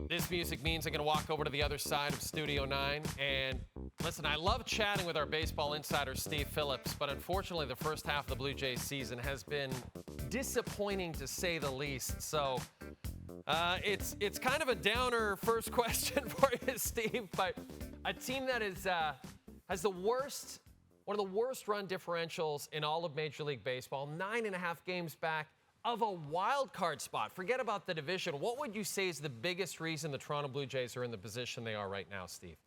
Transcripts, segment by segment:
This music means I'm going to walk over to the other side of Studio 9. And listen, I love chatting with our baseball insider, Steve Phillips, but unfortunately the first half of the Blue Jays season has been disappointing to say the least. So it's kind of a downer first question for you, Steve, but a team that is has one of the worst run differentials in all of Major League Baseball, 9.5 games back of a wild card spot. Forget about the division. What would you say is the biggest reason the Toronto Blue Jays are in the position they are right now, Steve?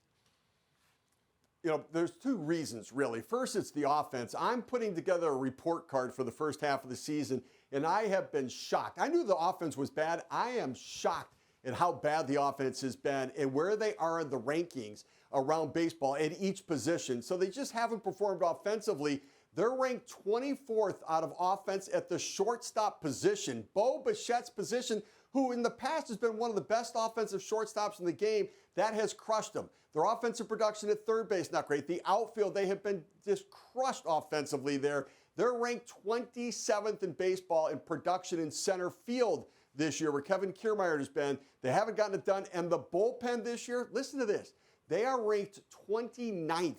You know, there's two reasons, really. First, it's the offense. I'm putting together a report card for the first half of the season, and I have been shocked. I knew the offense was bad. I am shocked at how bad the offense has been and where they are in the rankings around baseball at each position. So they just haven't performed offensively. They're ranked 24th out of offense at the shortstop position. Bo Bichette's position, who in the past has been one of the best offensive shortstops in the game, that has crushed them. Their offensive production at third base, not great. The outfield, they have been just crushed offensively there. They're ranked 27th in baseball in production in center field this year, where Kevin Kiermaier has been. They haven't gotten it done. And the bullpen this year, listen to this, they are ranked 29th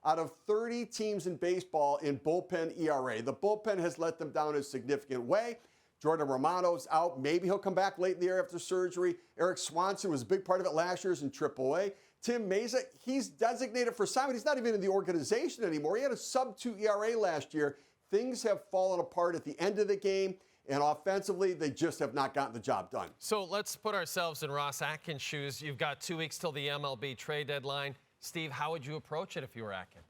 out of 30 teams in baseball in bullpen ERA. The bullpen has let them down in a significant way. Jordan Romano's out. Maybe he'll come back late in the year after surgery. Eric Swanson was a big part of it last year in AAA. Tim Meza, he's designated for assignment. He's not even in the organization anymore. He had a sub-2 ERA last year. Things have fallen apart at the end of the game, and offensively, they just have not gotten the job done. So let's put ourselves in Ross Atkins' shoes. You've got 2 weeks till the MLB trade deadline. Steve, how would you approach it if you were Atkins?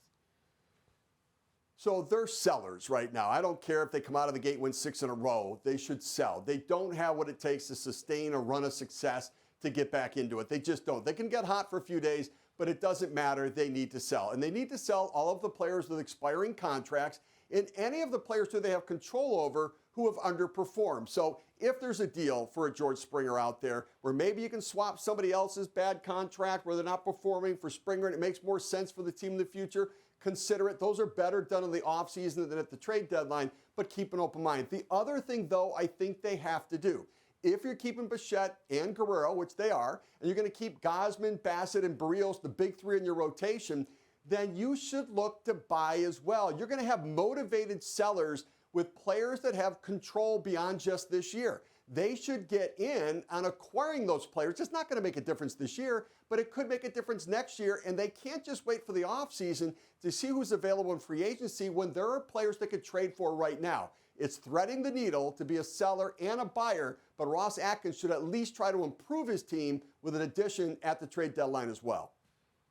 So they're sellers right now. I don't care if they come out of the gate and win 6 in a row. They should sell. They don't have what it takes to sustain a run of success to get back into it. They just don't. They can get hot for a few days, but it doesn't matter. They need to sell. And they need to sell all of the players with expiring contracts and any of the players who they have control over who have underperformed. So if there's a deal for a George Springer out there where maybe you can swap somebody else's bad contract where they're not performing for Springer and it makes more sense for the team in the future, consider it. Those are better done in the offseason than at the trade deadline, but keep an open mind. The other thing, though, I think they have to do, if you're keeping Bichette and Guerrero, which they are, and you're going to keep Gausman, Bassett, and Barrios, the big three in your rotation, then you should look to buy as well. You're going to have motivated sellers with players that have control beyond just this year. They should get in on acquiring those players. It's not going to make a difference this year, but it could make a difference next year, and they can't just wait for the offseason to see who's available in free agency when there are players they could trade for right now. It's threading the needle to be a seller and a buyer, but Ross Atkins should at least try to improve his team with an addition at the trade deadline as well.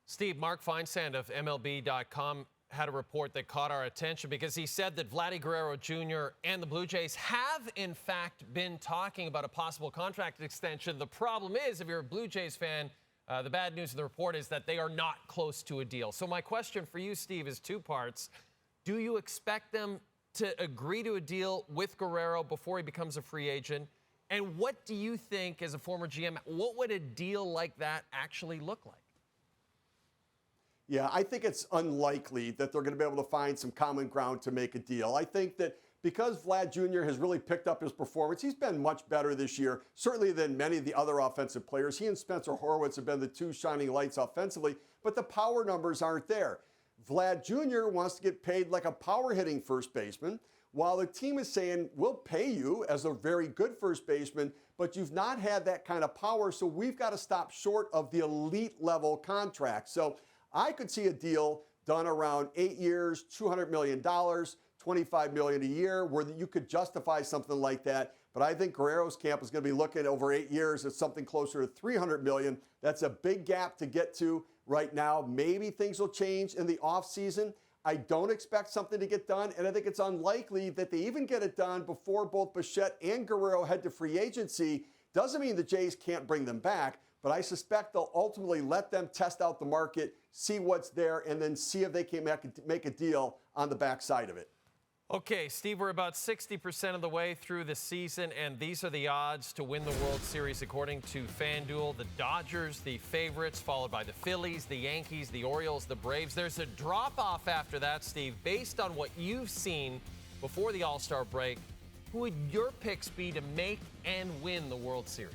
Steve, Mark Feinsand of MLB.com had a report that caught our attention because he said that Vlad Guerrero Jr. and the Blue Jays have, in fact, been talking about a possible contract extension. The problem is, if you're a Blue Jays fan, the bad news in the report is that they are not close to a deal. So my question for you, Steve, is 2 parts. Do you expect them to agree to a deal with Guerrero before he becomes a free agent? And what do you think, as a former GM, what would a deal like that actually look like? Yeah, I think it's unlikely that they're going to be able to find some common ground to make a deal. I think that because Vlad Jr. has really picked up his performance, he's been much better this year, certainly than many of the other offensive players. He and Spencer Horwitz have been the 2 shining lights offensively, but the power numbers aren't there. Vlad Jr. wants to get paid like a power-hitting first baseman, while the team is saying, we'll pay you as a very good first baseman, but you've not had that kind of power, so we've got to stop short of the elite-level contract. So I could see a deal done around 8 years, $200 million, $25 million a year, where you could justify something like that. But I think Guerrero's camp is going to be looking over 8 years at something closer to $300 million. That's a big gap to get to right now. Maybe things will change in the offseason. I don't expect something to get done, and I think it's unlikely that they even get it done before both Bichette and Guerrero head to free agency. Doesn't mean the Jays can't bring them back, but I suspect they'll ultimately let them test out the market, see what's there, and then see if they can make a deal on the backside of it. Okay, Steve, we're about 60% of the way through the season, and these are the odds to win the World Series according to FanDuel. The Dodgers, the favorites, followed by the Phillies, the Yankees, the Orioles, the Braves. There's a drop-off after that, Steve. Based on what you've seen before the All-Star break, who would your picks be to make and win the World Series?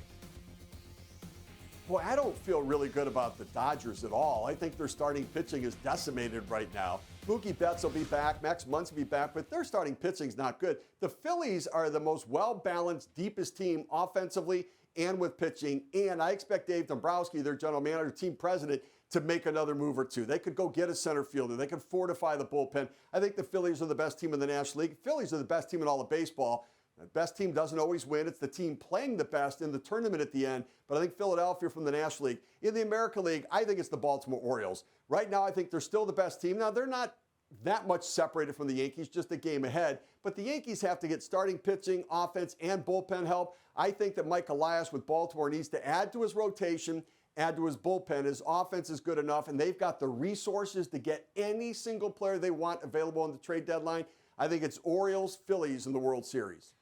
Boy, I don't feel really good about the Dodgers at all. I think their starting pitching is decimated right now. Mookie Betts will be back, Max Muncy will be back, but their starting pitching is not good. The Phillies are the most well-balanced, deepest team offensively and with pitching, and I expect Dave Dombrowski, their general manager, team president, to make another move or two. They could go get a center fielder. They could fortify the bullpen. I think the Phillies are the best team in the National League. Phillies are the best team in all of baseball. The best team doesn't always win. It's the team playing the best in the tournament at the end. But I think Philadelphia from the National League. In the American League, I think it's the Baltimore Orioles. Right now, I think they're still the best team. Now, they're not that much separated from the Yankees, just a game ahead. But the Yankees have to get starting pitching, offense, and bullpen help. I think that Mike Elias with Baltimore needs to add to his rotation, add to his bullpen. His offense is good enough, and they've got the resources to get any single player they want available on the trade deadline. I think it's Orioles, Phillies in the World Series.